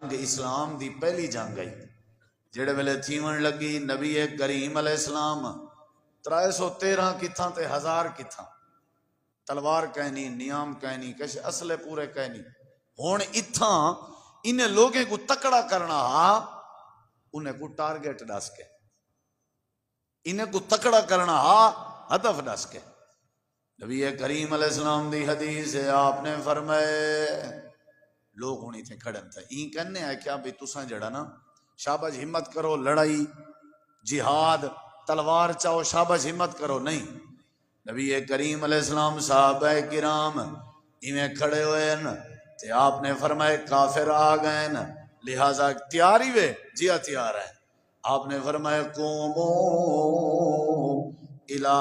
اسلام دی پہلی جنگ آئی جڑے ویلے تھیون لگی نبی کریم علیہ السلام 313 کتھاں تے 1000 کتھاں تلوار کہنی نیام کہنی کش اسلحے پورے کہنی ہون اتھاں انہیں لوگیں کو تکڑا کرنا انہیں کو ٹارگٹ ڈس کے انہیں کو تکڑا کرنا ہدف ڈس کے نبی کریم علیہ السلام دی حدیث ہے آپ نے فرمائے لوگ ہونی تھے کھڑن تھے این کہنے ہیں کیا بھی تساں جڑا نا شاباش ہمت کرو لڑائی جہاد تلوار چاہو شاباش ہمت کرو نہیں نبی کریم علیہ السلام صحابہ کرام ایویں کھڑے ہوئے ہیں تے آپ نے فرمائے کافر آ گئے نا لہٰذا تیاری وے جی تیار ہے آپ نے فرمایا قومو الی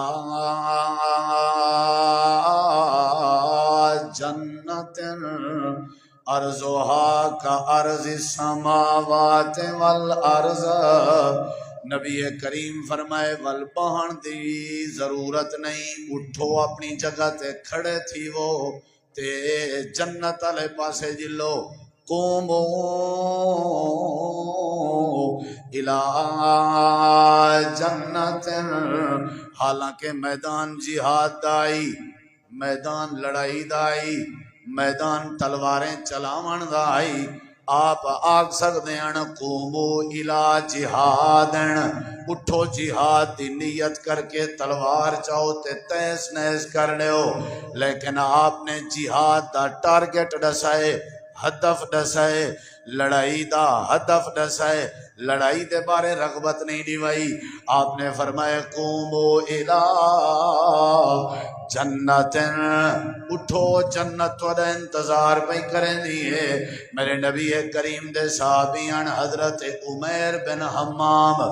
جنت ارضها کارض السماوات والارض نبی کریم فرمائے ول بہن دی ضرورت نہیں اٹھو اپنی جگہ تے کھڑے تھی وہ تے جنت والے پاسے جلو قومو الی جنت حالانکہ میدان جہاد دائی میدان لڑائی دائی میدان تلواریں چلاون دائی آپ آگ سکتے ہیں قومو الی جہاد اٹھو جہاد دی نیت کر کے تلوار چاہو تے تیس نیس کر لیو لیکن آپ نے جہاد دا ٹارگٹ ڈسائے ہدف ڈسائے لڑائی دا ہدف ڈسائے لڑائی دے بارے رغبت نہیں دیوائی آپ نے فرمایا قومو الی جنت اٹھو جنت ودا انتظار پہ کریں دیئے میرے نبی کریم دے صحابیان حضرت عمیر بن حمام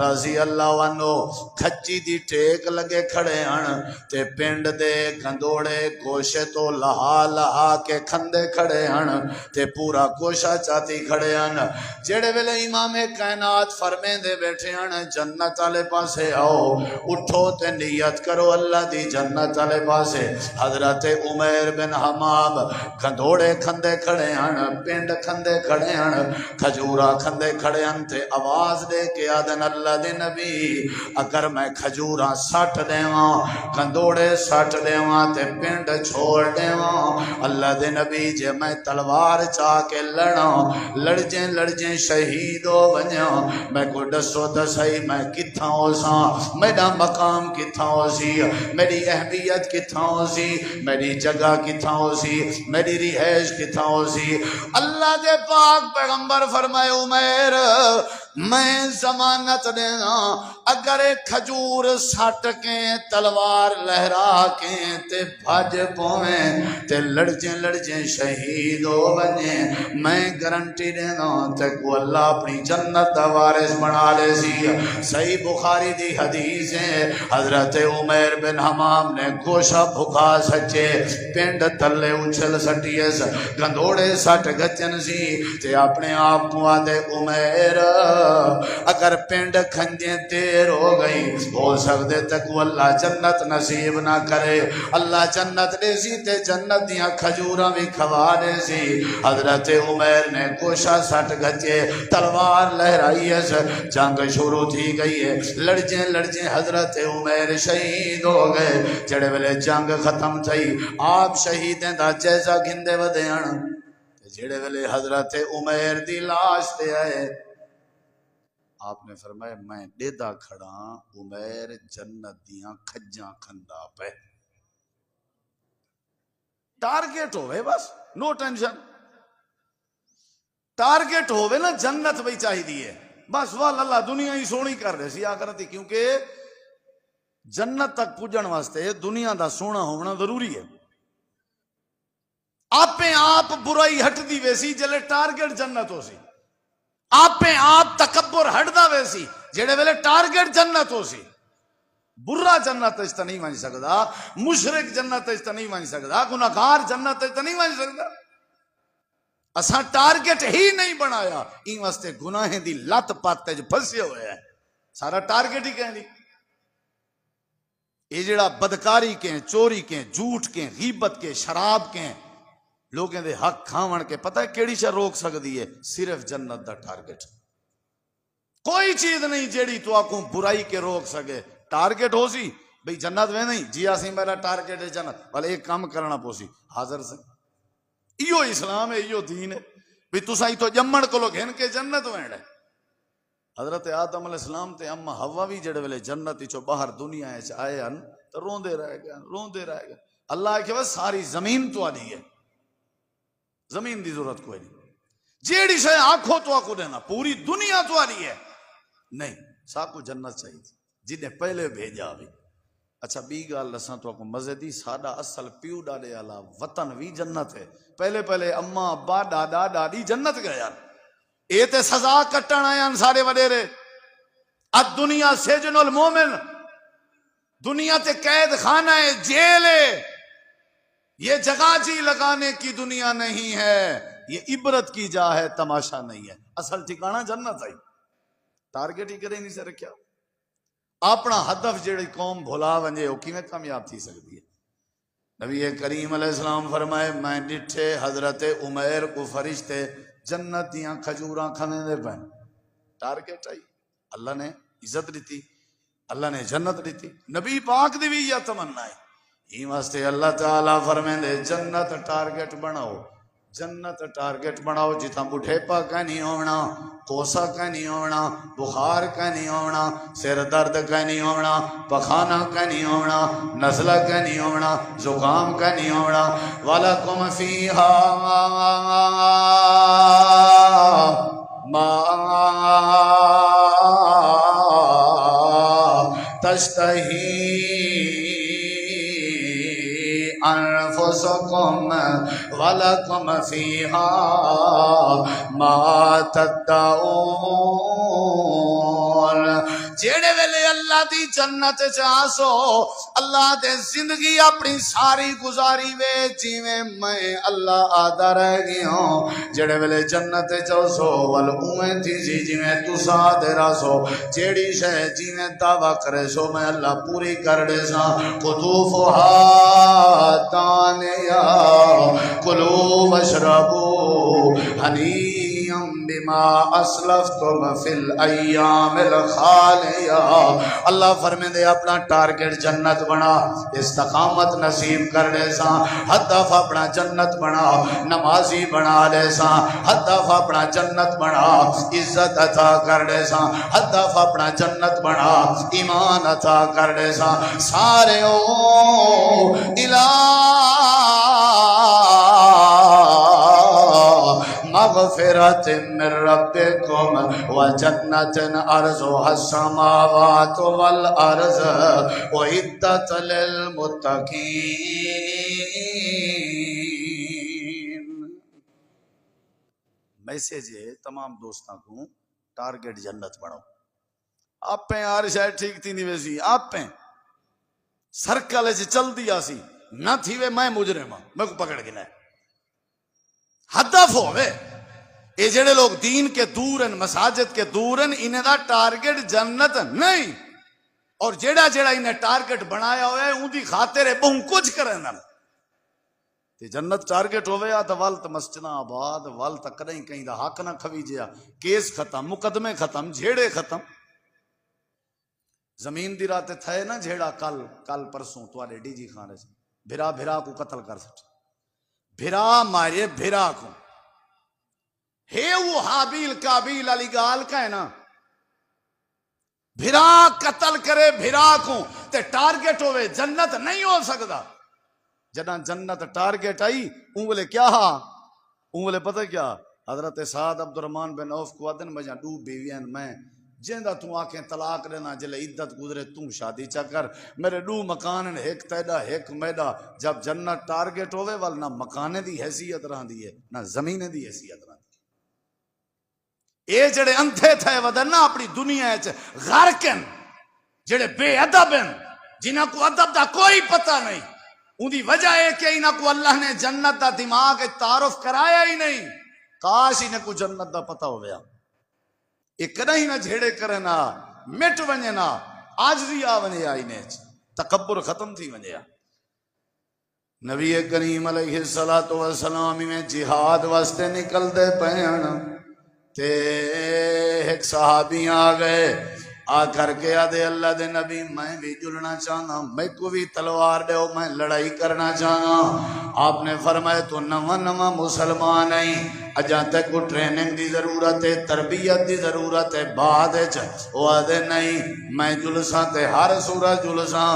رضی اللہ عنہ کھچی دی ٹیک لگے کھڑے ہیں تے پنڈ دے گندوڑے گوشے تو لہا لہا کے کھندے کھڑے ہیں تے پورا گوشہ چاتی کھڑے ہیں جڑے ویلے امام کائنات فرمیں دے بیٹھے ہیں جنت والے پاسے آؤ اٹھو تے نیت کرو اللہ دی جنت والے پاسے حضرت عمیر بن حمام گندوڑے کھندے کھڑے ہیں پنڈ کھندے کھڑے ہیں کھجورا کھندے کھڑے ہیں تے آواز دے کے آدن اللہ دے نبی اگر میں کھجورا سٹ دیواں گندوڑے سٹ دیواں تے پنڈ چھوڑ دیواں اللہ دے نبی جے میں تلوار چاہ کے لڑجیں شہید ہو ونجاں میں کو دسو دسائی میں کتھاں ہو ساں میرا مقام کتھاں ہو سی میری اہمیت کتھاں ہو سی میری جگہ کتھاں ہو سی میری رہائش کتھاں ہو سی اللہ دے پاک پیغمبر فرمائے عمیر میں ضمانت دینا اگر کھجور سٹ کے تلوار لہرا کے تے بھج پویں تے لڑجیں شہید ہو بنے میں گارنٹی دینا تے کو اللہ اپنی جنت دا وارث بنا لے سی صحیح بخاری دی حدیث ہے حضرت عمیر بن حمام نے گوشہ بھکا سچے پنڈ تلے اچھل سٹیے گندوڑے سٹ گچن سی تے اپنے آپ کو آدھے عمیر اگر پنڈ کھنجیں دیر ہو گئی ہو سکتے تک وہ اللہ جنت نصیب نہ کرے اللہ جنت دے سی تے جنت دیاں کھجوراں بھی کھوا دے سی حضرت عمیر نے گوشہ سٹ گچے تلوار لہرائی ہے جنگ شروع تھی گئی ہے لڑجیں حضرت عمیر شہید ہو گئے جڑے ویلے جنگ ختم تھی آپ شہیدیں دا جیسا گھندے ودیان جڑے ویلے حضرت عمیر دی لاش تے آئے آپ نے فرمایا میں ڈیدہ کھڑا عمیر جنت دیاں کھجاں کھندا پہ ٹارگٹ ہوئے بس نو ٹینشن ٹارگٹ ہوئے نا جنت بھی چاہی دیئے بس وال اللہ دنیا ہی سونی کر رہے سی آخرت کیونکہ جنت تک پوجن واسطے دنیا دا سونا ہونا ضروری ہے آپ برائی ہٹ دی ویسی جلے ٹارگٹ جنت ہو سی آپ تکبر ہٹ دا ویسی جڑے ویلے ٹارگٹ جنت ہو سی برا جنت اس تا نہیں ون سکدا مشرک جنت اس تا نہیں ون سکدا گناہگار جنت اس تا نہیں ون سکدا اساں ٹارگٹ ہی نہیں بنایا این واسطے گناہیں دی لت پاتے جو پھنسے ہوئے ہیں سارا ٹارگٹ ہی کہیں دی یہ جڑا بدکاری کے چوری کے جھوٹ کے غیبت کے شراب کے لوگوں دے حق کھاون کے پتہ ہے کیڑی شے روک سکدی ہے؟ صرف جنت دا ٹارگٹ. کوئی چیز نہیں جیڑی تو آکوں برائی کے روک سکے. ٹارگٹ ہو سی بھئی جنت وے نہیں جی اسی میرا ٹارگٹ ہے جنت، بھلے ایک کام کرنا پوسی حاضر سے. ایو اسلام ہے، ایو دین ہے بھئی تساں تو جمن کو لوگ گھن کے جنت وینڈ ہے. حضرت آدم علیہ السلام تے اما حوا بھی جڑے ویلے جنت چو باہر دنیا وچ آئے ہن تو روندے رہ گئے. اللہ کہ بس ساری زمین تو آدھی ہے، زمین دی ضرورت کوئی نہیں. جیڑی شے آنکھوں تو آکو دینا پوری دنیا تو آدھی ہے نہیں، ساکو جنت چاہیے جنہیں پہلے بھیجا بھی. اچھا بی گال لساں تو آکو مزیدی ساڈا اصل پیو ڈاڈے والا وطن بھی جنت ہے. پہلے اما ابا ڈاڈا ڈاڈی جنت گیا، اے تے سزا کٹن آیا سارے وڈیرے. الدنیا سجن المومن، دنیا تے قید خانہ ہے، جیل ہے. یہ جگہ جی لگانے کی دنیا نہیں ہے، یہ عبرت کی جا ہے، تماشا نہیں ہے. اصل ٹھکانہ جنت آئی. ٹارگٹ ہی کرے نہیں سے رکھیا. اپنا ہدف جڑی قوم بھلا ونجے وہ کیویں کامیاب تھی سکتی ہے؟ نبی کریم علیہ السلام فرمائے میں ڈٹھے حضرت عمیر کو فرشتے جنت دیاں کھجوراں کھانے دے پے. ٹارگٹ آئی، اللہ نے عزت دیتی، اللہ نے جنت دیتی. نبی پاک دی بھی یہ تمنا ہے. ہی واسطے اللہ تعالیٰ فرمائیں دے جنت ٹارگٹ بناؤ، جنت ٹارگٹ بناؤ. جتنا بڑھیپا کا نہیں ہونا، کوسا کا نہیں ہونا، بخار کا نہیں ہونا، سر درد کا نہیں ہونا، پخانہ کا نہیں ہونا، نزلہ کا نہیں ہونا، زکام کا نہیں ہونا. وَلَكُمْ فِيهَا مَا تَشْتَهِي انفسکم ولکم فیہا ما تدعون. جیڑے ویلے اللہ دی جنت چاسو اللہ دے زندگی اپنی ساری گزاری وے جیویں میں اللہ آدھا رہ گیا ہوں. جیڑے ویلے جنت چاسو ول اویں تھی سی جیویں تسا دے راسو. جیڑی شے جیویں دعویٰ کرے سو میں اللہ پوری کر دے سا. قطوفہا دانیا کلوا واشربوا ہنیئا بما اسلفتم فی الایام الخالیہ. اللہ فرمائے دے اپنا ٹارگٹ جنت بنا، استقامت نصیب کر دے سا. ہدف اپنا جنت بنا، نمازی بنا دے سا. ہدف اپنا جنت بنا، عزت عطا کر دے سا. ہدف اپنا جنت بنا، ایمان عطا کر دے سا. سارے او مغفرت من ربکم وجنت ارضها السماوات والارض اعدت للمتقین. میسیج ہے تمام دوستاں کو، ٹارگٹ جنت بناؤ. آپ پہ ہر شاید ٹھیک تھی نہیں ویسی آپ پہ سرکل چل دیا سی نہ تھی وے میں مجرم ہوں میں کو پکڑ کے نہ ہدف ہوئے. یہ جڑے لوگ دین کے دور ہیں، مساجد کے دور ہیں، انہیں دا ٹارگٹ جنت نہیں. اور جیڑا انہیں ٹارگٹ بنایا ہوئے ہے ان دی خاطر ہے بہت کچھ کرنا. جنت ٹارگٹ ہوئے یا تو والت مسجدہ آباد والت کریں کہیں دا حق نہ کھوی جیا، کیس ختم، مقدمے ختم، جھیڑے ختم. زمین دی رات تھے نا جھیڑا کل پرسوں توارے ڈی جی خانے سے بھرا کو قتل کر سکتے. بھرا مارے بھرا کو ہے وہ حابیل کابیل علی گال کا ہے نا. بھرا قتل کرے بھرا کو تے ٹارگٹ ہوئے جنت نہیں ہو سکتا. جنا جنت ٹارگٹ آئی اونگلے کیا اونگلے پتہ کیا حضرت سعد عبد الرحمن بن عوف کو آدن میں جہاں ڈو بیوین میں جیندہ تو آکیں طلاق دینا جلے عدت گزرے تم شادی چکر میرے دو مکان ایک تیڈا ایک میڈا. جب جنت ٹارگٹ ہوئے وال نہ مکانے دی حیثیت رہن دی ہے نہ زمین دی حیثیت رہن دی. اے جڑے انتھے تھے ودن نا اپنی دنیا ہے غرقن جڑے بے ادب ہیں جنہاں کو ادب دا کوئی پتہ نہیں. ان دی وجہ ہے کہ انہاں کو اللہ نے جنت دا دماغ تعارف کرایا ہی نہیں. کاش انہیں کو جنت دا پتہ ہو گیا. ایک نہیں نہ جھیڑے کرے نا مٹ ونجے نا آجزی آ ونجے آئی نے تکبر ختم تھی ونجے. نبی کریم علیہ الصلوۃ والسلام میں جہاد واسطے نکل دے پہن تے ایک صحابی آ گئے آ کر کے آدھے اللہ دے نبی میں بھی جلنا چاہنا میں کو بھی تلوار دے میں لڑائی کرنا چاہنا آپ نے فرمایا تو نواں مسلمان نہیں اجاں تک کو ٹریننگ دی ضرورت ہے تربیت دی ضرورت ہے بعد وہ آدھے نہیں میں جلساں تے ہر صورت جلساں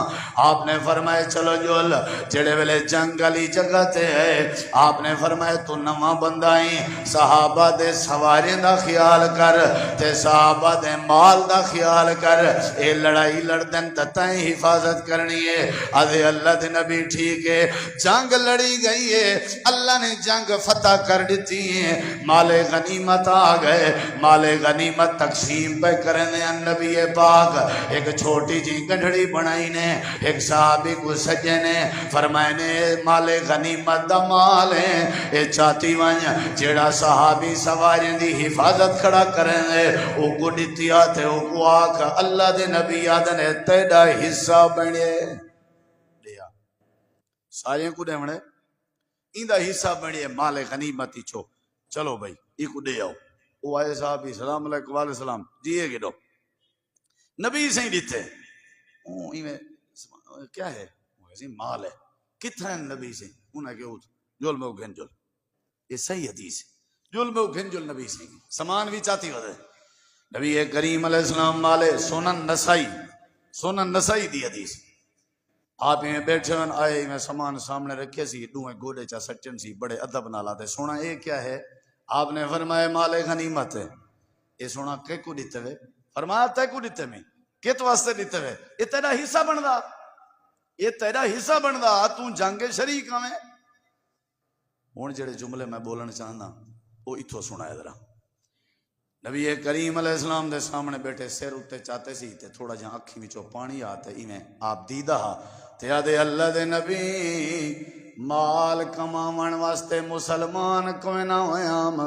آپ نے فرمایا چلو جل جڑے ویلے جنگ والی جگہ تے ہے آپ نے فرمایا تو نواں بندہ ہی صحابہ دے سواریاں دا خیال کر تے صحابہ دے مال دا خیال کر اے لڑائی لڑدن تتائیں حفاظت کرنی ہے آدھے اللہ دے نبی ٹھیک ہے جنگ لڑی گئی ہے اللہ نے جنگ فتح کر دیتی ہے مال غنیمت آ گئے مال غنیمت تقسیم پہ کرنے نبی پاک ایک چھوٹی جی گنڈڑی بنائی نے ایک صحابی کو سجے نے فرمائے نے مال غنیمت دا مال ہے اے چاہتی وانیا جیڑا صحابی سواریں دی حفاظت کھڑا کرنے او کو دیتی آتے او کو آکھ اللہ دے نبی آدھنے تیڑا حصہ بنے لیا سارے کو دے مڑے ایندہ حصہ بنے مال غنیمت ہی چھو چلو بھائی یہ کو دے آؤ وہ آئے صحابی سلام علیکم وعلیکم السلام جیے گے دو نبی سے ہی دیتے کیا ہے مال ہے کتنا ہے نبی سے انہیں کہ جول میں گھن جول یہ صحیح حدیث ہے جول میں گھن جول نبی سے سامان بھی چاہتی ہوتے نبی کریم علیہ السلام مالے سونن نسائی دی حدیث آپ میں بیٹھے ہوئے آئے میں سامان سامنے رکھے سی دوئے گوڑے چاہ سچن سی بڑے ادب نہ لاتے سونا یہ کیا ہے آپ نے فرمایا مال غنیمت ہے یہ سونا کہ کو دیتے ہوئے فرمایا تے کو دیتے میں کت واسطے دیتے ہوئے یہ تیرا حصہ بندا یہ تیرا حصہ بندا تو جنگ شریک میں ہون جڑے جملے میں بولنا چاہنا وہ اتھو سنا ہے ذرا نبی کریم علیہ السلام دے سامنے بیٹھے سیر اتے چاہتے سی تے تھوڑا جہاں اکھی میں چو پانی آتے ایویں آپ دیدہ تے آدھے اللہ دے نبی مال کماون واسطے مسلمان کوئی نہ ہوئے آم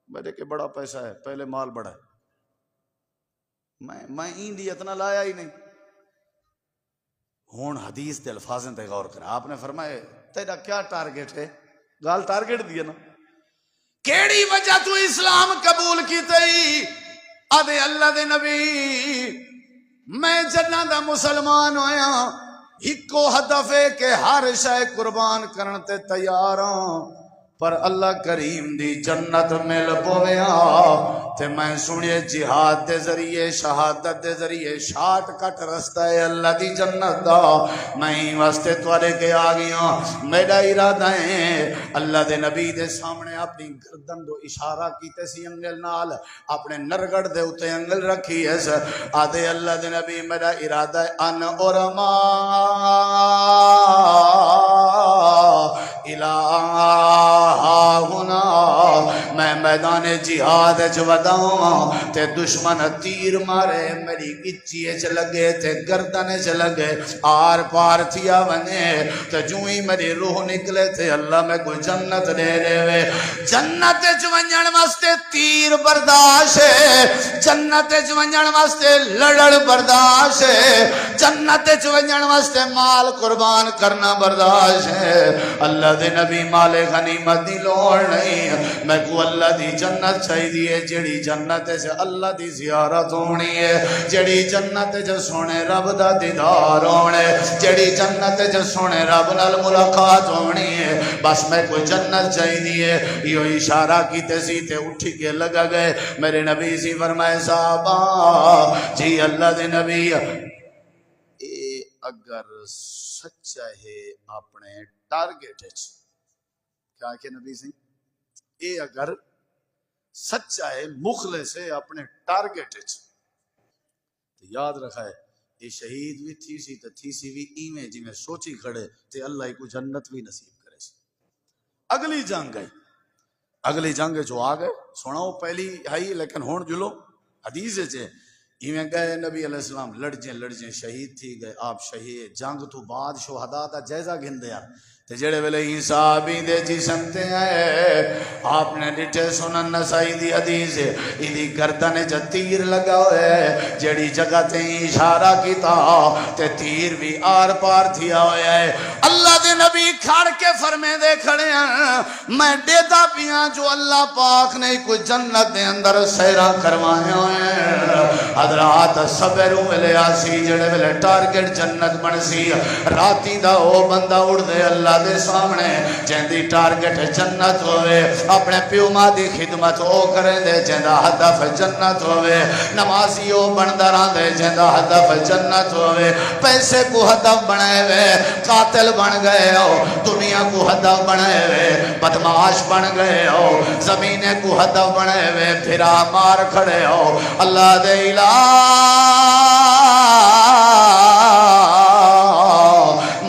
بیٹے کہ بڑا پیسہ ہے پہلے مال بڑا ہے میں ایندیت نہ لایا ہی نہیں ہون حدیث دے الفاظیں تے غور کرا آپ نے فرمائے تیرا کیا ٹارگٹ ہے گال ٹارگٹ دیا نا کیڑی وجہ تو اسلام قبول کی تئی آدھے اللہ دے نبی میں جنہ دا مسلمان ہویا ہکو ہدف ہے کہ ہر شے قربان کرنے تیار ہوں پر اللہ کریم دی جنت مل پویا تے میں سنیے جہاد دے ذریعے شہادت دے ذریعے شارٹ کٹ رستہ ہے اللہ دی جنت دا میں واسطے توارے کے آگیا میرا ارادہ ہے اللہ دے نبی دے سامنے اپنی گردن دو اشارہ کیتے سی انگل نال اپنے نرگڑ دے اتے انگل رکھی ہے آدھے اللہ دے نبی میرا ارادہ ہے ان اورما ہونا میں میدان جہاد وداؤں تے دشمن تیر مارے میری گچی چ لگے تے گردن چ لگے آر پار تھیا بنے تے جو ہی میری روح نکلے تے اللہ میں کوئی جنت دے دے وے جنت چ ونجن واسطے تیر برداشت ہے جنت چ ونجن واسطے لڑڑ برداشت ہے جنت چ ونجن واسطے مال قربان کرنا برداشت ہے اللہ دے نبی مال غنیمت دی لوڑ نہیں میں کو اللہ دی جنت چاہی دیئے جڑی جنت سے اللہ دی زیارت ہونی ہے جڑی جنت سے سونے رب دا دیدار ہونے جڑی جنت سے سونے رب نال ملاقات ہونی ہے بس میں کو جنت چاہی دیئے یہ اشارہ کیتے سی تے اٹھی کے لگا گئے میرے نبی سی فرمائے صحابہ جی اللہ دے نبی اگر سچا ہے اپنے ٹارگٹ کیا کہ نبی سی اے اگر سچا ہے مخلص ہے اپنے ٹارگٹ یاد رکھا ہے یہ شہید بھی تھی سی تو تھی سی بھی ایویں جی میں سوچی کھڑے تے اللہ کو جنت بھی نصیب کرے سی اگلی جنگ گئی اگلی جنگ جو آ گئے سناؤ پہلی آئی لیکن ہون جلو حدیث ہے ایویں گئے نبی علیہ السلام لڑجیں شہید تھی گئے آپ شہید جنگ تو بعد شہداء دا جائزہ گھن دیا تے جڑے ویلے حسابی دے جسم تے آئے آپ نے ڈٹھے سنن نسائی دی حدیث ایدی گردن چ تیر لگا ہوئے جڑی جگہ تے اشارہ کیتا تے تیر بھی آر پار تھیا ہویا ہے اللہ دے نبی کھڑ کے فرمے دے کھڑے ہیں میں دیتا پیاں جو اللہ پاک نے کوئی جنت دے اندر سیرہ کروائے ہوئے حضرات صبروں ملے آسی جڑے ملے ٹارگٹ جنت بن سی راتی دا او بندہ اڑ دے اللہ دے سامنے جہندی ٹارگٹ جنت ہوئے اپنے پیو ماں دی خدمت او کریں دے جہندہ ہدف جنت ہوئے نمازی او بندران دے جہندہ ہدف جنت ہوئے پیسے کو ہدف بنائے ہوئے قاتل بن گئے ہو دنیا کو ہدف بنائے ہوئے بدمعاش بن گئے ہو زمینے کو ہدف بنائے ہوئے پھرا مار کھڑے ہو اللہ دے الہ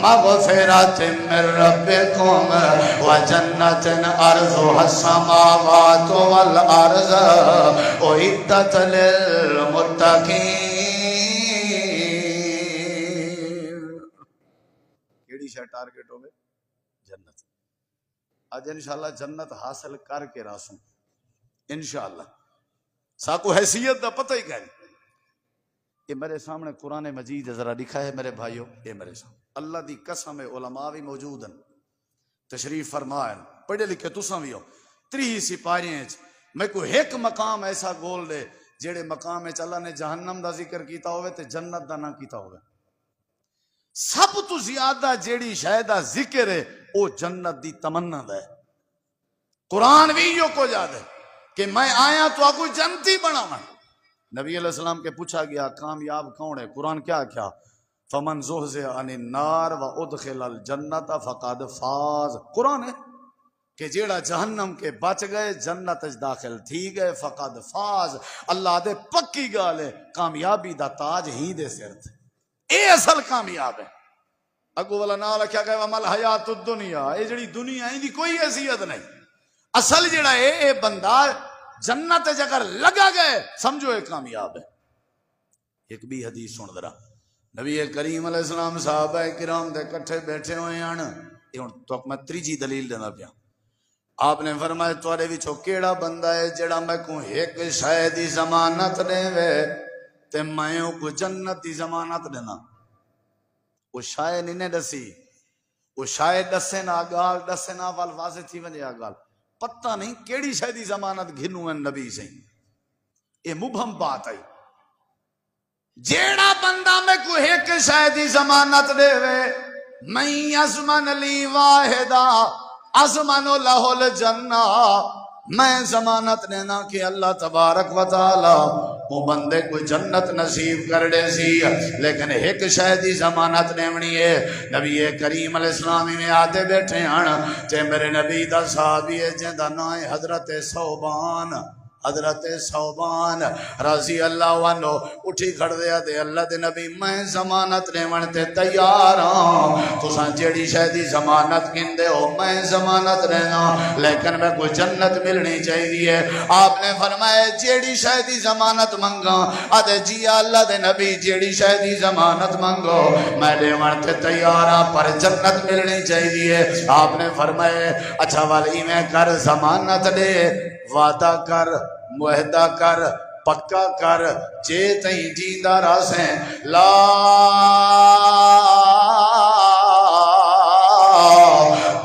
مغفرت من ربکم وجنت ارضها السماوات والارض اعدت للمتقین کیڑی شے ٹارگٹ ہوے جنت آج انشاءاللہ جنت حاصل کر کے راسوں انشاءاللہ ساکو حیثیت دا پتہ ہی کہیں یہ میرے سامنے قرآن مجید ذرا لکھا ہے میرے بھائیوں یہ میرے سامنے اللہ دی قسم علماء بھی موجود ہیں تشریف فرمائیں پڑھے لکھے تساں بھی ہو 30 سپاہیاں میں کوئی ایک مقام ایسا گول دے جڑے مقام اللہ نے جہنم دا ذکر کیتا ہوئے تے جنت دا نہ کیتا ہوئے سب تو زیادہ جیڑی شاید ذکر ہے او جنت دی تمنا دا ہے قرآن بھی یوں کو جا دے کہ میں آیا تو آگو جنتی بنا میں نبی علیہ السلام کے پوچھا گیا کامیاب کون ہے قرآن کیا کیا فمن زحزح عن النار وادخل الجنت فقد فاز قرآن ہے کہ جیڑا جہنم کے بچ گئے جنت داخل تھی گئے فقد فاز اللہ دے پکی گال ہے کامیابی دا تاج ہی دے سر تھے اے اصل کامیاب ہے اگو والا نہ رکھا گیا ومل حیات الدنیا اے جڑی دنیا ہی دی کوئی حیثیت نہیں اصل جڑا ہے اے بندہ جنت اگر لگا گئے سمجھو ایک کامیاب ہے ایک بھی حدیث سن ذرا نبی کریم علیہ السلام صحابہ کرام دے کٹھے بیٹھے ہوئے ہیں تو میں تیجی دلیل دینا پیا آپ نے فرمایا تواڈے وچوں کیڑا بندہ ہے جڑا میں کو ایک شے دی ضمانت دے وے تے میں کو جنت دی ضمانت دینا وہ شے نہیں دسی وہ شاید دسے نہ گال دسے نہ ول واضح تھی ونجے گال پتہ نہیں کیڑی شے دی ضمانت گھنو نبی سے یہ مبہم بات ہے جیڑا بندہ میں کو ایک شے دی ضمانت دے وے میں ازمن لی واحدہ ازمن لہ الجنہ میں ضمانت دینا کہ اللہ تبارک و تعالی وہ بندے کو جنت نصیب کر دے سی لیکن ایک شے دی ضمانت دیونی ہے نبی کریم علیہ السلام میں آتے بیٹھے ہیں تے میرے نبی دا صحابی ہے جندا نام ہے حضرت ثوبان رضی اللہ عنہ اٹھی کھڑ دیا دے اللہ دے نبی میں ضمانت لیون تے تیار ہوں تساں جیڑی شے دی ضمانت گندے ہو میں ضمانت لینا لیکن میں کو جنت ملنی چاہیے آپ نے فرمایا جیڑی شے دی ضمانت منگا آدھے جی اللہ دے نبی جیڑی شے دی ضمانت منگو میں لیون تے تیار ہوں پر جنت ملنی چاہیے آپ نے فرمایا اچھا والی میں کر ضمانت دے وعدہ کر معاہدہ کر پکا کر جے تئیں جیندہ راسیں لا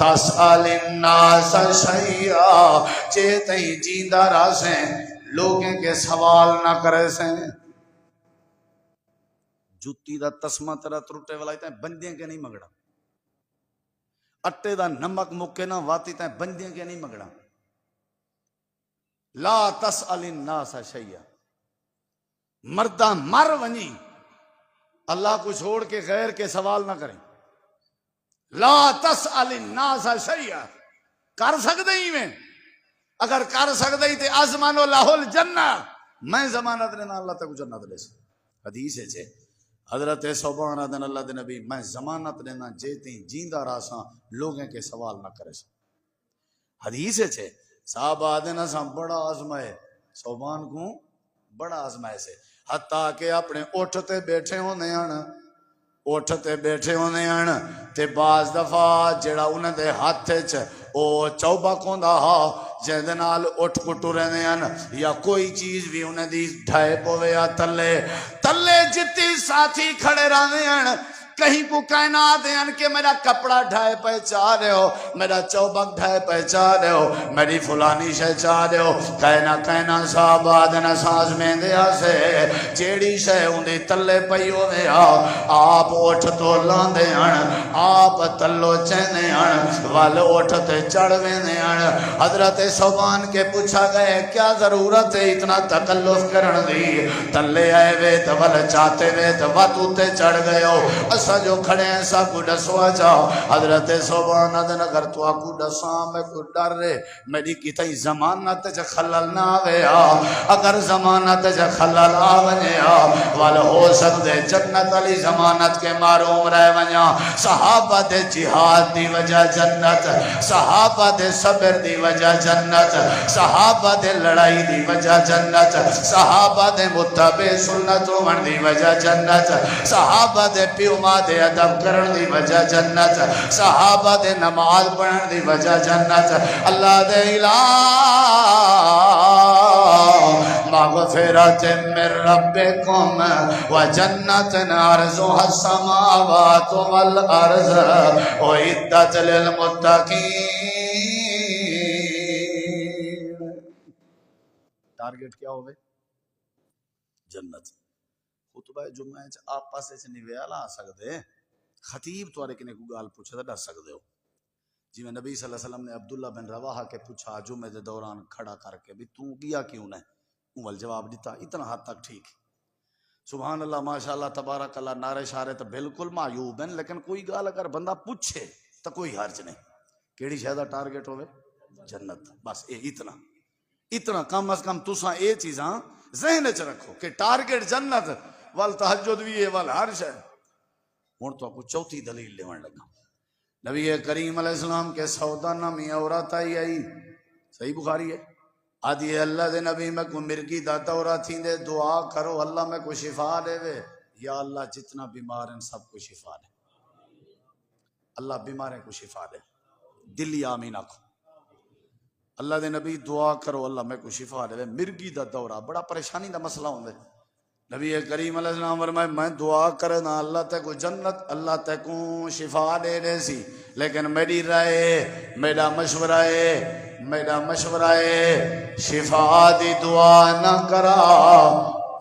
تسأل الناس شیئا جے تئیں جیندہ راسیں لوگیں کے سوال نہ کرے سیں جتی دا تسمہ ترہ ترٹے والا تائیں بندیاں کے نہیں مگڑا اٹے دا نمک مکے نہ واتی تائیں بندیاں کے نہیں مگڑا لا تسأل الناس شیئا مردہ مر ونی اللہ کو چھوڑ کے غیر کے سوال نہ کریں لا تسأل الناس شیئا کر سکتے ہی میں اگر کر سکتے ہی تے ازمانو لہ الجنہ میں ضمانت لینا اللہ تک جنت لے سے حدیث ہے چھے حضرت ثوبان رضی اللہ دے نبی میں ضمانت لینا جیتی جیندہ راساں لوگیں کے سوال نہ کرے سے حدیث ہے چھے صحابہ آدھنا سا بڑا آزمائے ثوبان کو بڑا آزمائے سے حتیٰ کہ اپنے اٹھتے بیٹھے ہونے آنا اٹھ تے بیٹھے ہونے ہیں تے بعض دفعہ جڑا انہاں دے ہاتھ وچ او چوبک ہوندا ہا جے دے نال اٹھ کٹو رہنے ہیں یا کوئی چیز بھی انہاں دی ڈھائے پوے یا تلے جتی ساتھی کھڑے رہنے ہیں کہیں کو کائنات ہیں کہ میرا کپڑا ڈھائے پہ چاہ رہے ہو میرا چوبک ڈھائے پہ چاہ رہے ہو میری فلانی شے چاہ رہے ہو کہنا صاحب آدھنا ساز میں دیا سے جیڑی شے اندھی تلے پئی ہو دیا آپ اٹھ تو لاندے ہیں آپ تلو چینے ہیں وال اٹھ تے چڑھوے ہیں حضرت صوبان کے پوچھا گئے کیا ضرورت ہے اتنا تکلف کرن دی تلے آئے وے تو وال چاہتے وے تو واتو تے چڑھ گئے ہو جو کھڑے ہیں سا کو ڈسوا جاؤ حضرت صوبان ادن اگر تو آکو ڈساں میں کو ڈر رہے میری کتائی زمانت جا خلل نہ آویا اگر زمانت جا خلل آویا والا ہو سکتے جنت علی زمانت کے معروم رہ ونیا صحابہ دے جہاد دی وجہ جنت صحابہ دے صبر دی وجہ جنت صحابہ دے لڑائی دی وجہ جنت صحابہ دے متبع سنت ون دی وجہ جنت صحابہ دے پیو ماں دے ادب کرن دی وجہ جنت صحابہ دے نماز پڑھن دی وجہ جنت اللہ دے الہ مغفرت من ربکم و جنت عرضها السماوات والارض اعدت للمتقین ٹارگٹ کیا ہوئے جنت خطبہ جمعہ آپ پاسے سے نہیں ویالا آ سکتے خطیب تو کنے کو گال پوچھا تھا ڈر سکتے ہو جی میں نبی صلی اللہ علیہ وسلم نے عبداللہ بن رواحہ کے پوچھا جمعہ دے دوران کھڑا کر کے بھی تو گیا کیوں نہیں اول جواب دیتا اتنا حد تک ٹھیک سبحان اللہ ماشاءاللہ تبارک اللہ نعرے شارے تو بالکل معیوب ہیں لیکن کوئی گال اگر بندہ پوچھے تو کوئی حرج نہیں کیڑی شہدہ ٹارگٹ ہوئے جنت بس اتنا کم از کم تساں اے چیزاں ذہن چ رکھو کہ ٹارگٹ جنت وال تہجد بھی ہے وال عرش ہے ہن تو کو چوتھی دلیل لیون لگا نبی کریم علیہ السلام کے سودا نامی عورت آئی صحیح بخاری ہے آدھی اللہ دے نبی میں کو مرگی دا دورہ تھی دے دعا کرو اللہ میں کو شفا دے وے یا اللہ جتنا بیمار ہیں سب کو شفا دے اللہ بیماریں کو شفا دے دلی آمین آکھو اللہ دے نبی دعا کرو اللہ میں کو شفا دے مرگی دا دورہ بڑا پریشانی دا مسئلہ ہوندے نبی کریم علیہ السلام فرمائے میں دعا کرنا اللہ تے کو جنت اللہ تے کو شفا دے دے سی لیکن میری رائے میرا مشورہ ہے شفا دی دعا نہ کرا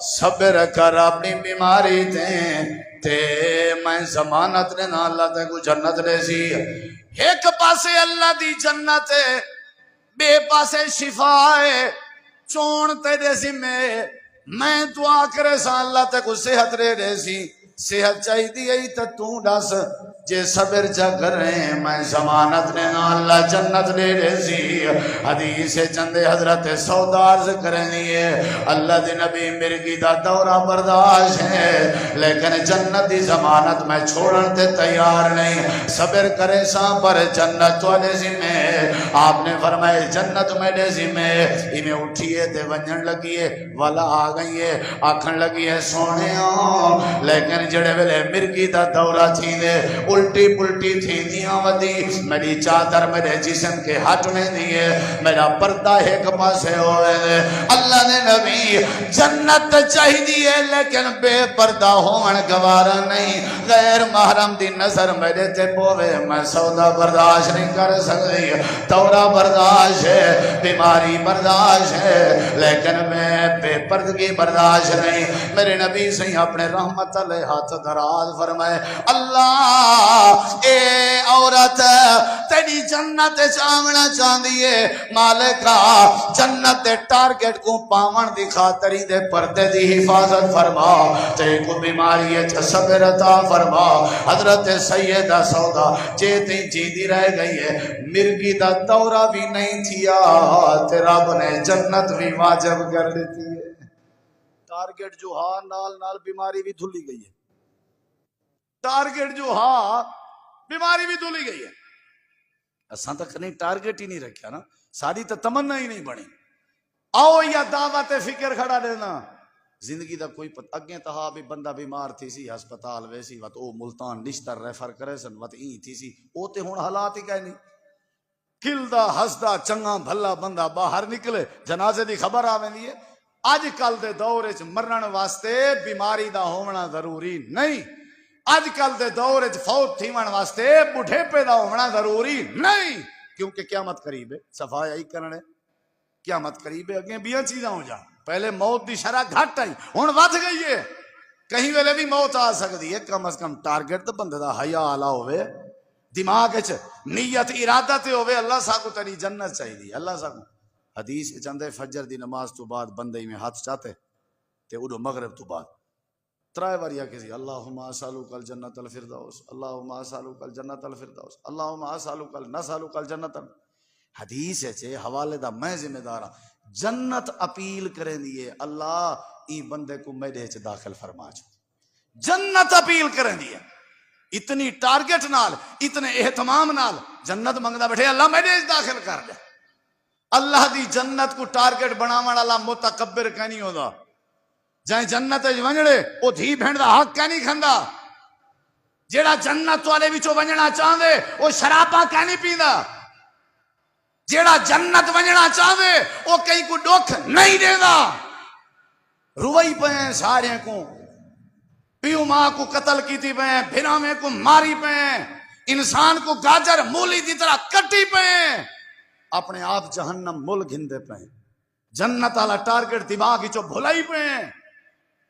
صبر کر اپنی بیماری تے میں ضمانت نے نہ اللہ تے کو جنت دے سی ایک پاسے اللہ دی جنت ہے بے پاسے شفا ہے چون تیرے ذمہ میں دعا کرے سا اللہ تے کو صحت رے دے سی صحت چاہی دی ای تا تو ڈاس جے صبر جا کر رہے ہیں میں ضمانت نے نا اللہ جنت لے دے سی حدیث چندے حضرت سودارز کرنی ہے اللہ دی نبی مرگی دا دورہ برداشت ہے لیکن جنت دی ضمانت میں چھوڑن تے تیار نہیں صبر کرے سا پر جنت والے ذمہ آپ نے فرمائے جنت میں دے ذمہ انہیں اٹھئے تے ونجن لگیے والا آ گئی ہے آکھن لگی ہے سونے لیکن جڑے ویلے مرگی دا دورہ تھی دے الٹی پلٹی تھی دیاں ودی میری چادر میرے جسم کے ہٹ میں دیئے میرا پردہ ایک پاسے ہوئے دے اللہ نے نبی جنت چاہی دیئے لیکن بے پردہ ہومن گوارا نہیں غیر محرم دی نظر میرے تے پوے میں سودا برداشت نہیں کر سکتی دورہ برداشت ہے بیماری برداشت ہے لیکن میں بے پردگی برداشت نہیں میرے نبی سے اپنے رحمت علیہ ہاتھ دراز فرمائے اللہ اے عورت تیری جنت چاہنا چاہدی ہے مالکہ جنت ٹارگٹ کو پاون دی خاطری دے پردے دی حفاظت فرما تے کو بیماری ہے صبر عطا فرما حضرت سیدہ سودا جے تی جیدی رہ گئی ہے مرگی دا دورہ بھی نہیں تھیا تے رب نے جنت بھی واجب کر دیتی ہے ٹارگٹ جو ہاں نال بیماری بھی دھلی گئی ہے ٹارگٹ جو ہاں بیماری بھی دھلی گئی ہے اساں تک نہیں ٹارگٹ ہی نہیں رکھیا نا ساری تو تمنا ہی نہیں بنی آؤ یا دعوت فکر کھڑا دینا زندگی دا کوئی پتہ اگے تہا بھی بندہ بیمار تھی سی ہسپتال ویسی وت او ملتان نشتر ریفر کرے سن وت ای تھی سی او تے ہن حالات ہی کہیں نہیں کھلدا ہسدا چنگا بھلا بندہ باہر نکلے جنازے دی خبر آویندی ہے اج کل دے دور وچ مرن واسطے بیماری دا ہونا ضروری نہیں اج کل دے دور وچ فوت تھیون واسطے بڑھیپے دا ہونا ضروری نہیں کیونکہ قیامت قریب ہے صفائی کرنے قیامت قریب ہے اگے بیاں چیزاں ہو جان پہلے موت دی شرح گھٹ آئی ہن ود گئی ہے کہیں ویلے بھی موت آ سکتی ہے کم از کم ٹارگٹ تو بندے دا حیا آلا ہوئے دماغ وچ نیت ارادہ تے ہوئے اللہ سا کو تیری جنت چاہیے اللہ سا کو حدیث چندے فجر دی نماز تو بعد بندے میں ہاتھ چاہتے تے اڑو مغرب تو بعد ترائے واریا کسی اللہم اسالک الجنت الفردوس اللہم اسالک الجنت الفردوس اللہم اسالک نسالک الجنت حدیث ہے حوالے دا میں ذمہ دار ہاں جنت اپیل کریں دیے اللہ ای بندے کو میرے چ داخل فرما چھو جنت اپیل کریں دیے اتنی ٹارگٹ نال اتنے اہتمام نال جنت منگدا بیٹھے اللہ میرے چ داخل کر دے اللہ دی جنت کو ٹارگٹ بناون والا متکبر کہ نہیں ہوندا جائیں جنت ونجڑے او دھی بہن دا حق کہ نہیں کھندا جیڑا جنت والے وچوں ونجنا چاہندے او شراباں کہ نہیں پیندا جیڑا جنت ونجنا چاہے وہ کہیں کو دکھ نہیں دے گا روئی پہ سارے کو پیو ماں کو قتل کی تھی پہ بھرامے کو ماری پہ انسان کو گاجر مولی دی طرح کٹی پہ اپنے آپ جہنم مول گھندے پہ جنت والا ٹارگٹ دماغ چو بھلائی پہ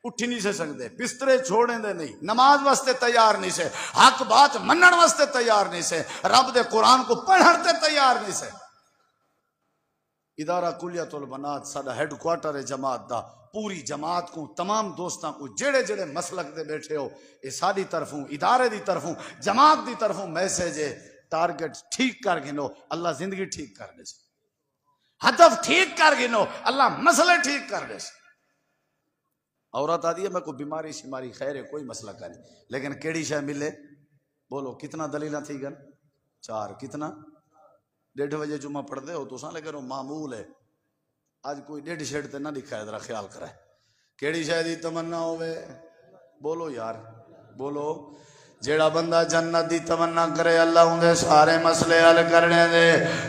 اٹھی نہیں سے سکتے بسترے چھوڑیں دے نہیں نماز واسطے تیار نہیں سے حق بات منن واسطے تیار نہیں سے رب دے قرآن کو پڑھتے تیار نہیں سے ادارہ کلیت البنات ساڈا ہیڈ کوارٹر ہے جماعت دا پوری جماعت کو تمام دوستاں کو جڑے جڑے مسلک دے بیٹھے ہو یہ ساری طرفوں ادارے دی طرفوں جماعت دی طرفوں میسج ہے ٹارگٹ ٹھیک کر گنو اللہ زندگی ٹھیک کر دے ہدف ٹھیک کر گنو اللہ مسئلے ٹھیک کر دے عورت آدھی ہے میں کوئی بیماری شماری خیر ہے کوئی مسئلہ کا نہیں لیکن کیڑی شے ملے بولو کتنا دلیلہ تھی گن 4 کتنا 1:30 بجے جمعہ پڑھ دے ہو تو ساں لیکن وہ معمول ہے آج کوئی 1:30 شیڈ تے نہ دکھا ہے ذرا خیال کرے کیڑی شے دی تمنا ہوئے بولو یار بولو جیڑا بندہ جنت دی تمنا کرے اللہ ان دے سارے مسئلے حل کرنے دے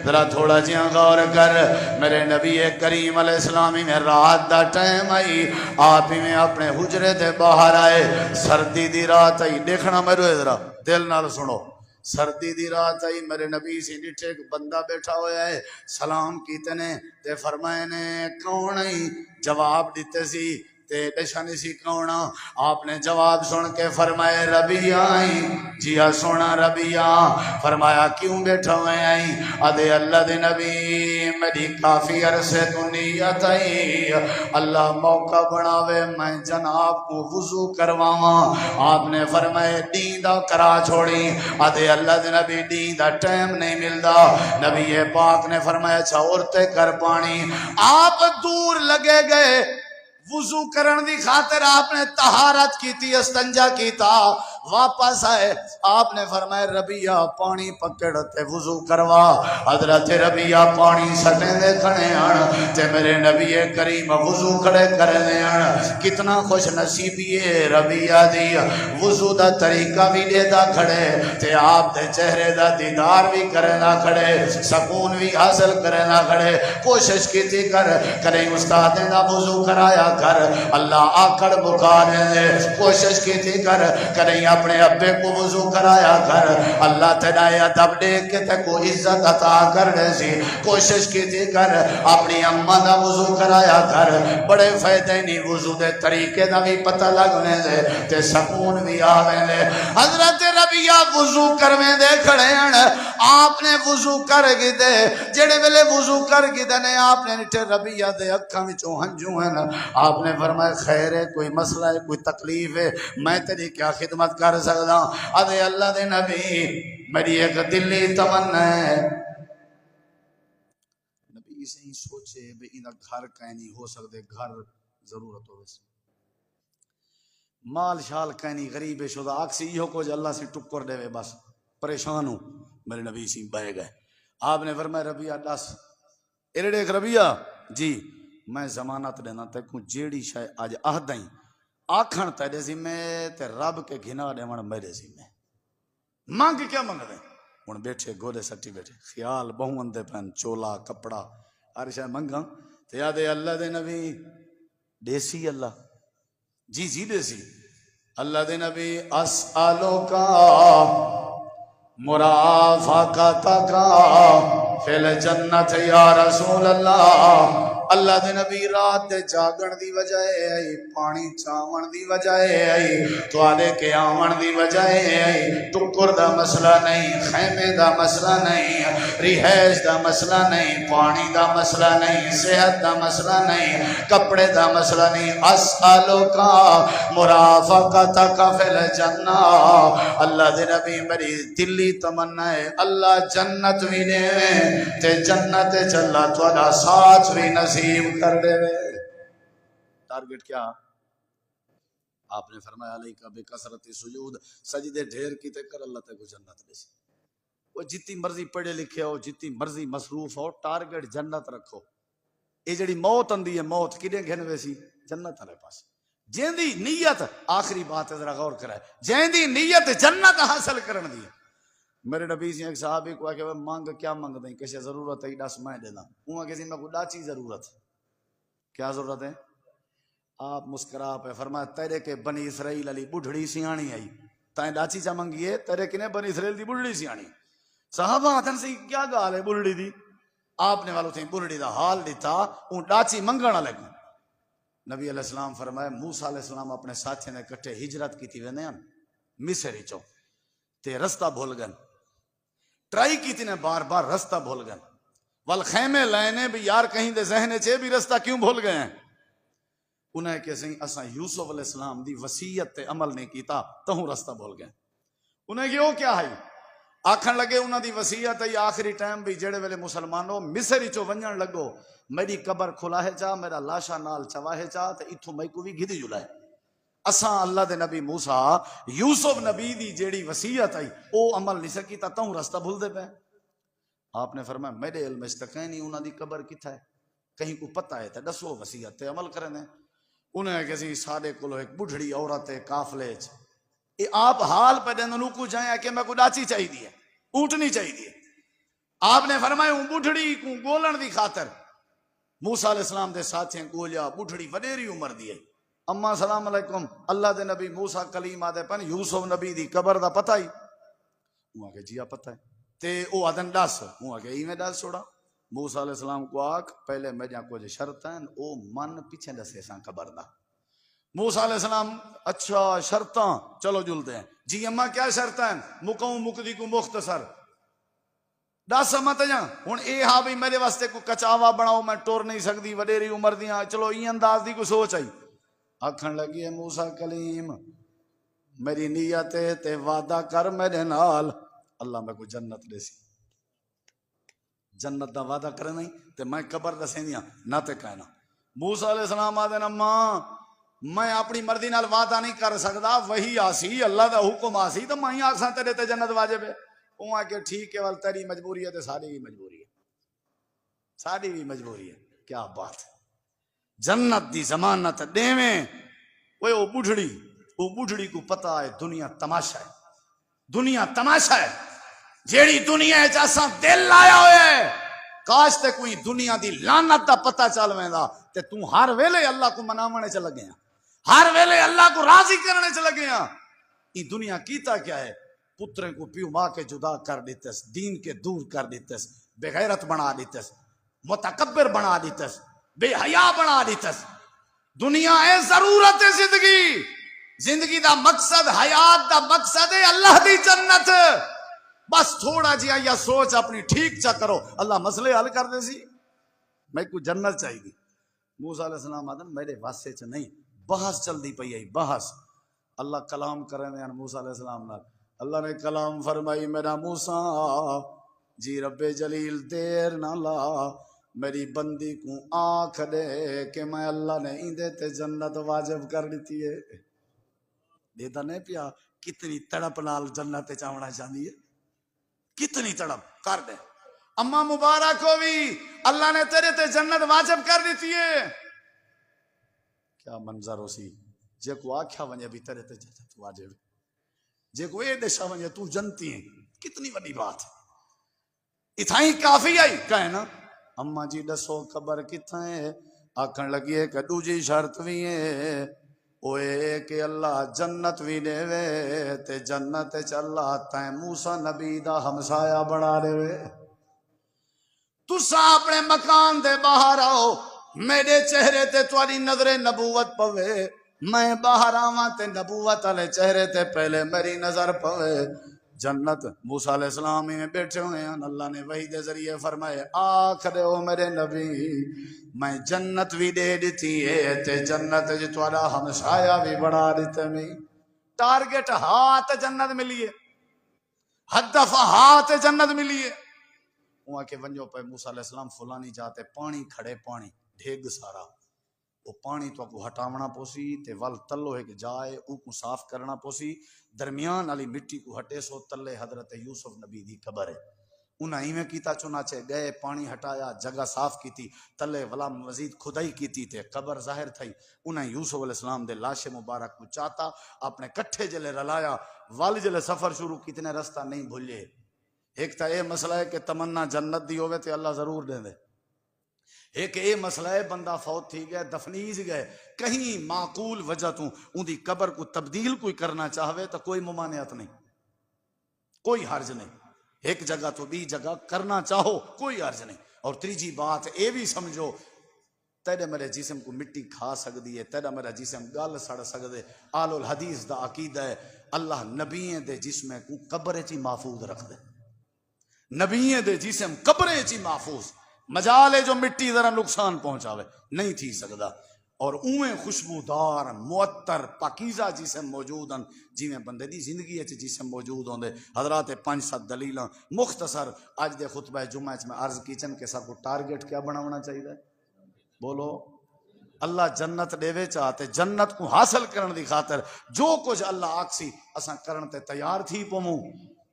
ذرا تھوڑا جیاں غور کر میرے نبی کریم علیہ السلامی میں رات دا ٹائم آئی آپ ہی میں اپنے حجرے دے باہر آئے سردی دی رات آئی دیکھنا میرے ذرا دل نال سنو سردی دی رات آئی میرے نبی سی ڈٹھے ایک بندہ بیٹھا ہویا ہے سلام کیتے نے تے فرمائے نے کون آئی جواب دیتے سی تے دشانی سی کونا آپ نے جواب سن کے فرمائے ربیہ آئی جیا سونا ربیہ فرمایا کیوں بیٹھا ہوئے آئی ادھے اللہ دے نبی میری کافی عرصے تو نیت آئی اللہ موقع بناوے میں جناب کو وضو کرواواں آپ نے فرمائے دیندہ کرا چھوڑی ادھے اللہ دے نبی دیندہ ٹائم نہیں ملدا نبی پاک نے فرمایا چھوڑتے کر پانی آپ دور لگے گئے وضو کرن دی خاطر آپ نے طہارت کی تھی استنجا کیتا واپس آئے آپ نے فرمایا ربیہ پانی پکڑتے وضو کروا حضرت ربیہ پانی سٹیں دے کھڑے آن تے میرے نبی کریم وضو کھڑے کرنے آن کتنا خوش نصیبی ہے ربیہ دی وضو دا طریقہ بھی لے دا کھڑے تے آپ دے چہرے دا دیدار بھی کرنا کھڑے سکون بھی حاصل کرنا کھڑے کوشش کی تھی کریں استاد دا وضو کرایا کر اللہ آکڑ بکانے دے کوشش کی تھی کریں اپنے ابے کو وضو کرایا کر اللہ تیرے ادب دیکھ کے تے کو عزت عطا کرنے سی کوشش کی تھی اپنی اماں دا وضو کرایا کر بڑے فائدے نہیں وضو دے طریقے دا بھی پتہ لگنے دے تے سکون بھی آویں دے حضرت ربیہ وضو کرویں دے کھڑے ہیں آپ نے وضو کر گی دے جڑے ویلے وضو کر گی دے نے آپ نے نٹھے ربیہ دے اکھاں وچوں ہنجو ہیں آپ نے فرمایا خیر ہے کوئی مسئلہ ہے کوئی تکلیف ہے میں تیری کیا خدمت کر سکتا ہوں ادھے اللہ دے نبی میری ایک دلی تمنا ہے نبی سے ہی سوچے بے انہا گھر کہیں نہیں ہو سکتے گھر ضرورت ہو ویسے مال شال کہیں نہیں غریب شدہ آکسی یہ کو جو اللہ سے ٹکر دے بس پریشان ہوں میرے نبی سے بہ گئے آپ نے فرمایا ربیہ دس ایرے ایک ربیہ جی میں ضمانت دینا تے کو جیڑی شے اج آہدائیں آکھن تیرے ذمے تے رب کے گھنا دیون میرے ذمے مانگ کیا منگ دیں ہن بیٹھے گھوڑے سٹی بیٹھے خیال بہون دے پن چولا کپڑا ہر شے منگاں تے یاد اللہ دے نبی دیسی اللہ جی جی دیسی اللہ دے نبی اسالو کا مرافقتک فی الجنت یا رسول اللہ اللہ دے نبی رات دے جاگن دی وجہ ہے پانی چاون دی وجہ ہے تواڈے کے آون دی وجہ ہے ٹکر دا مسئلہ نہیں خیمے دا مسئلہ نہیں رہائش دا مسئلہ نہیں پانی دا مسئلہ نہیں صحت دا مسئلہ نہیں کپڑے دا مسئلہ نہیں اسالک مرافقتک فی الجنہ اللہ دے نبی میری دلی تمنا ہے اللہ جنت بھی دے تے جنت چلا تواڈا ساتھ بھی نصیب کر دے ٹارگٹ کیا آپ نے فرمایا علیکہ بکثرت سجود سجدے ڈھیر کی تے کر اللہ تے کو جنت دے سی وہ جتنی مرضی پڑھے لکھے ہو جتنی مرضی مصروف ہو ٹارگٹ جنت رکھو یہ جڑی موت اندی ہے موت کدے گھن ویسی جنت والے پاس جیندی نیت آخری بات ہے ذرا غور کرے جیندی نیت جنت حاصل کرن دی میرے نبی سے ایک صحابی کو کہ مانگ کیا مانگ دیں کسی ضرورت ہے دس میں دینا وہاں کسی میں کوئی ڈاچی ضرورت کیا ضرورت ہے آپ مسکرا پہ فرمایا تیرے کے بنی اسرائیل علی بڑھڑی سیانی آئی تائیں ڈاچی چا منگیے تیرے کنے بنی اسرائیل دی بڑھڑی سیانی صحابہ آتن سے کیا گال ہے بڑھڑی دی آپ نے والوں سے بڑھڑی دا حال دیتا اون ڈاچی منگانا لگا نبی علیہ السلام فرمایا موسیٰ علیہ السلام اپنے ساتھی نے کٹھے ہجرت کی تھی وینے مصری چو تے رستہ بھول گن ٹرائی کی تھی نے بار بار رستہ بھول گن والخیمے لائنے بھی یار کہیں دے ذہنے چھے بھی رستہ کیوں بھول گئے ہیں انہیں کہ سہیں اساں یوسف علیہ السلام دی وسیعت تے عمل نہیں کیتا تو ہوں رستہ بھول گئے انہیں کہ وہ کیا ہے آکھن لگے انہاں دی وسیعت ہے آخری ٹائم بھی جڑے ویلے مسلمانوں مصری چو ونجن لگو میری قبر کھلا ہے چاہ میرا لاشا نال چواہے چاہ تے اتھو میں کو بھی گھدی جلائے اساں اللہ دے نبی موسیٰ یوسف نبی دی جیڑی وسیعت ہے او عمل نہیں سکیتا تو ہوں رستہ بھول دے پہ آپ نے فرمایا میرے علم استقینی انہاں دی قبر کتھا ہے کہیں کو پتہ ہے تے دسو وسیعت تے عمل کرنے انہیں کسی سادے کو ایک بڑھڑی عورت کافلے اے آپ حال پہ دینوں کو جائیں کہ میں کو ڈاچی چاہی دی ہے اونٹنی چاہی دی ہے آپ نے فرمایا ہوں بڑھڑی کو گولن دی خاطر موسیٰ علیہ السلام دے ساتھیں گولیا بڑھڑی وڈیری عمر دی ہے اما سلام علیکم اللہ دے نبی موسیٰ کلیم آدھے پن یوسف نبی دی قبر دا پتہ ہی وہاں کہ جیا پتہ ہے تے او آدھن ڈاس وہاں کہ ہی میں ڈاس چھوڑا موسیٰ علیہ السلام کو آکھ پہلے میں جہاں کو جو شرط ہیں او من پیچھے دسے ساں قبر دا موسیٰ علیہ السلام اچھا شرطاں چلو جلتے ہیں جی اما کیا شرط ہیں مکوں مکدی کو مختصر دس مت جا ہن اے ہاں بھی میرے واسطے کو کچاوا بناؤ میں ٹور نہیں سکتی وڈیری عمر دیاں چلو ای انداز دی کو سوچ آئی آکھن لگی ہے موسیٰ کلیم میری نیت تے وعدہ کر میرے نال اللہ میں کو جنت دے سی جنت دا وعدہ کرے نہیں تے میں قبر دسیں دیاں نہ تے کہنا موسیٰ علیہ السلام آدھے نا ماں میں اپنی مرضی نال وعدہ نہیں کر سکتا وہی آسی اللہ دا حکم آسی تو میں ہی آکساں تیرے تے جنت واجب ہے وہ آ کے ٹھیک ہے تیری مجبوری ہے تے ساری بھی مجبوری ہے ساری بھی مجبوری ہے کیا بات ہے جنت دی ضمانت دیویں وہ بڑھڑی کو پتہ ہے دنیا تماشا ہے دنیا تماشا ہے جیڑی دنیا ہے چاساں دل لایا ہوئے ہے کاش تے کوئی دنیا دی لعنت دا پتہ چل ویندا تے تو ہر ویلے اللہ کو مناونے چ لگے ہیں ہر ویلے اللہ کو راضی کرنے چ لگے ہیں یہ دنیا کیتا کیا ہے پترے کو پیو ماں کے جدا کر دیتس دین کے دور کر دیتس بے غیرت بنا دیتس متکبر بنا دیتس بے حیا بنا دیتس دنیا ہے ضرورت زندگی زندگی دا مقصد حیات دا مقصد ہے اللہ دی جنت بس تھوڑا جیا یا سوچ اپنی ٹھیک چا کرو اللہ مسئلے حل کر دے سی میں کو جنت چاہیے موسیٰ علیہ السلام آدم میرے واسطے چ نہیں بحث چل دی پئی بحث اللہ کلام کریں موسیٰ علیہ السلام نال اللہ نے کلام فرمائی میرا موسیٰ جی رب جلیل دیر نہ لا میری بندی کو آنکھ دے کہ میں اللہ نے ایندے تے جنت واجب کر دیتی ہے دیتا نہیں پیا کتنی تڑپ نال جنت چاہنا چاہتی ہے کتنی تڑپ کر دے اما مبارک ہوئی اللہ نے تیرے تے جنت واجب کر دیتی ہے. کیا منظر ہو سی جے کو آکھیا ونجے بھی تیرے تے جنت واجب جے کو اے دشا ونجے تو جنتی ہیں. کتنی بڑی بات اتھائی کافی آئی کہے نا اما جی دسو خبر کتھاں ہے آکھن لگی ہے کہ دوجی شرط بھی ہے اوے کہ اللہ جنت بھی دے وے تے جنت چ اللہ تے موسیٰ نبی دا ہمسایہ بنا دے وے. تسا اپنے مکان دے باہر آؤ میرے چہرے تے تواڈی نظر نبوت پوے میں باہر آواں تے نبوت والے چہرے تے پہلے میری نظر پوے. جنت موسیٰ علیہ السلام میں بیٹھے ہوئے ہیں اللہ نے وحی دے ذریعے فرمائے آکھ دے او میرے نبی میں جنت بھی دے دیتی ہے تے جنت جو تواڈا ہمسایہ بھی بڑھا دیتے میں. ٹارگٹ ہاتھ جنت ملیے ہدف ہاتھ جنت ملیے. وہاں کے ونجو پہ موسیٰ علیہ السلام فلانی جاتے پانی کھڑے پانی ڈھیگ سارا وہ پانی تو کو ہٹاونا پوسی تے ول تلو ہے کہ جائے او کو صاف کرنا پوسی درمیان والی مٹی کو ہٹے سو تلے حضرت یوسف نبی دی قبر ہے. انہاں ایویں کیتا چنانچہ گئے پانی ہٹایا جگہ صاف کیتی تلے ولا مزید کھدائی کیتی تے قبر ظاہر تھئی. انہاں یوسف علیہ السلام دے لاش مبارک کو چاہتا اپنے کٹھے جلے رلایا ول جلے سفر شروع کیتنے رستہ نہیں بھولے. ایک تا اے مسئلہ ہے کہ تمنا جنت دی ہوئے تے اللہ ضرور دے دے. ایک اے مسئلہ ہے بندہ فوت تھی گئے دفنیز گئے کہیں معقول وجہ تو ان دی قبر کو تبدیل کوئی کرنا چاہوے تو کوئی ممانعت نہیں کوئی حرج نہیں. ایک جگہ تو بھی جگہ کرنا چاہو کوئی حرج نہیں. اور تیجی بات اے بھی سمجھو تیرے میرے جسم کو مٹی کھا سکتی ہے تیرا میرا جسم گل سڑ سکتے. آل الحدیث دا عقیدہ ہے اللہ نبییں دے جسم کو قبر چی محفوظ رکھ دے. نبییں دے جسم قبریں چی محفوظ مجالے جو مٹی ذرا نقصان پہنچاوے نہیں تھی سکدا. اور اویں خوشبودار معطر پاکیزہ جسم موجود ہیں جی میں بندے دی زندگی ہے جسم موجود ہوں دے. حضرات 5-7 دلیلاں مختصر آج دے خطبہ جمعہ میں عرض کیچن کے سب کو ٹارگٹ کیا بناونا چاہیے ہے بولو. اللہ جنت دیوے چاہتے جنت کو حاصل کرن دی خاطر جو کچھ اللہ آکسی اساں کرن تے تیار تھی پوموں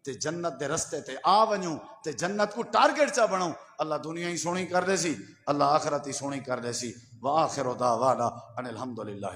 تے جنت دے رستے تے آ ونجوں تے جنت کو ٹارگٹ چا بناؤں. اللہ دنیا ہی سونی کر دے سی اللہ آخرت ہی سونی کر دے سی. وآخر دعوانا ان الحمدللہ.